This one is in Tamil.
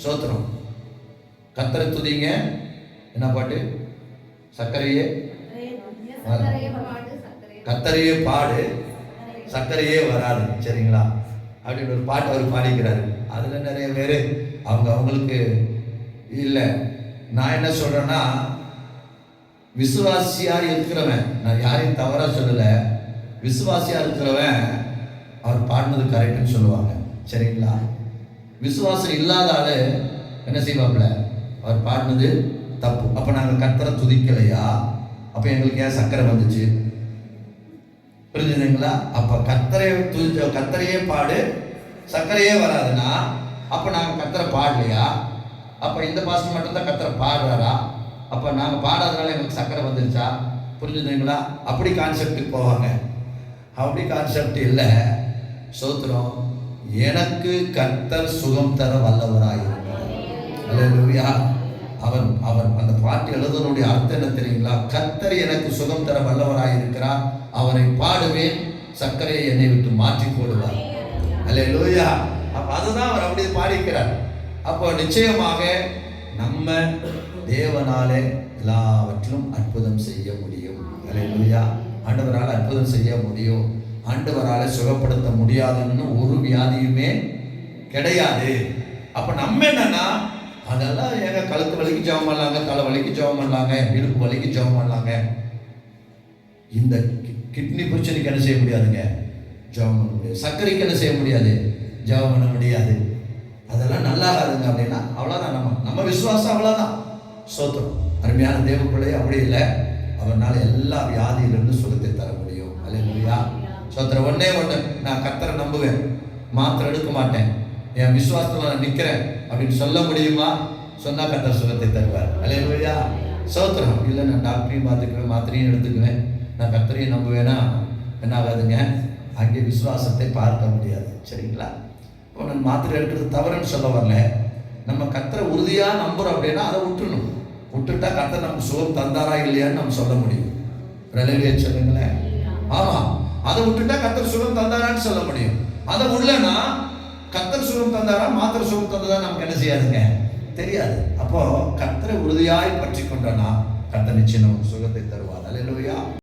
சோத்திரம். கர்த்தரை துதிங்க. என்ன பாட்டு? சர்க்கரையே கர்த்தரையே பாடு, சர்க்கரையே வராது. சரிங்களா? அப்படின்னு ஒரு பாட்டு அவர் பாடிக்கிறாரு. அதுல நிறைய பேர் அவங்களுக்கு இல்லை. நான் என்ன சொல்றேன்னா, விசுவாசியா இருக்கிறவன், நான் யாரையும் தவறா சொல்லல, விசுவாசியா இருக்கிறவன் அவர் பாடினது கரெக்டுன்னு சொல்லுவாங்க. சரிங்களா? விசுவாசம் இல்லாத ஆளு என்ன செய்வாப்புல, அவர் பாடினது தப்பு. அப்ப நாங்க கர்த்தரை துதிக்கலையா? அப்ப எங்களுக்கு ஏன் சக்கரை வந்துச்சு? புரிஞ்சுதுங்களா? அப்ப கர்த்தரையே பாடு, சர்க்கரையே வராதுன்னா அப்ப நாங்க கர்த்தரை பாடலையா? அப்ப இந்த பாஸ்டர் மட்டும் தான் கர்த்தரை பாடுறாரா? அப்ப நாங்க பாடாதனால எங்களுக்கு சக்கரை வந்துருச்சா? புரிஞ்சுதுங்களா? அப்படி கான்செப்டுக்கு போவாங்க. அப்படி கான்செப்ட் இல்லை. சோத்திரம். எனக்கு கர்த்தர் சுகம் தர வல்லவராயிருக்கிறார். அல்லேலூயா. அவர் அந்த பாட்டு எழுதனுடைய அர்த்தம் என்ன தெரியுங்களா? கர்த்தர் எனக்கு சுகம் தர வல்லவராயிருக்கிறார், அவரை பாடுவேன், சர்க்கரையை என்னை விட்டு மாற்றி போடுவார். அல்லேலூயா. அப்ப அதுதான் அவர் அப்படி பாடிக்கிறார். அப்போ நிச்சயமாக நம்ம தேவனாலே எல்லாவற்றிலும் அற்புதம் செய்ய முடியும். அல்லேலூயா. ஆண்டவரால் அற்புதம் செய்ய முடியும். ஆண்டவரால் சுகப்படுத்த முடியாதுன்னு ஒரு வியாதியுமே கிடையாது. அப்ப நம்ம என்னன்னா, அதெல்லாம் எங்க கழுத்து வலிக்கு ஜெபம் பண்ணலாங்க, தலை வலிக்கு ஜெபம் பண்ணலாங்க, இடுப்பு வலிக்கு ஜெபம் பண்ணலாங்க. இந்த கிட்னி பிரச்சனைக்கு என்ன செய்ய முடியாதுங்க? ஜெபம் பண்ண முடியாது. சர்க்கரைக்கு என்ன செய்ய முடியாது? ஜெபம் பண்ண முடியாது. அதெல்லாம் நல்லா ஆகாதுங்க. அப்படின்னா அவ்வளோதான். நம்ம விசுவாசம் அவ்வளோதான். சோத்திரம். அருமையான தேவ பிள்ளை அப்படி இல்லை. அவனால் எல்லா வியாதியிலிருந்து சுகத்தை தர முடியும். அல்லேலூயா. சோத்திரம். ஒண்ணே ஒன்று, நான் கர்த்தரை நம்புவேன், மாத்திரை எடுக்க மாட்டேன், என் விசுவாசத்துல நான் நிற்கிறேன் அப்படின்னு சொல்ல முடியுமா? சொன்னா கர்த்தர் சுகத்தை தருவார். அல்லேலூயா. சோத்திரம். இல்லை, நான் டாக்டரையும் பார்த்துக்குவேன், மாத்திரையும் எடுத்துக்குவேன், நான் கர்த்தரையும் நம்புவேனா என்ன ஆகாதுங்க? அங்கே விசுவாசத்தை பார்க்க முடியாது. சரிங்களா? இப்போ நான் மாத்திரை எடுக்கிறது தவறுன்னு சொல்ல வரல. நம்ம கர்த்தரை உறுதியா நம்புறோம் அப்படின்னா அதை விட்டுணும். விட்டுட்டா கர்த்தர் நமக்கு சுகம் தந்தாரா இல்லையான்னு நம்ம சொல்ல முடியும். அல்லேலூயா சொல்லுங்களேன். ஆமா, அதை விட்டுட்டா கர்த்தர் சுகம் தந்தாரான்னு சொல்ல முடியும். அதை உள்ளனா கர்த்தர் சுகம் தந்தாரா, மாத்திரை சுகம் தந்ததா நமக்கு என்ன செய்யாதுங்க? தெரியாது. அப்போ கர்த்தரை உறுதியாய் பற்றி கொண்டோன்னா கர்த்தர் நிச்சயம் நமக்கு சுகத்தை தருவார். அல்லேலூயா.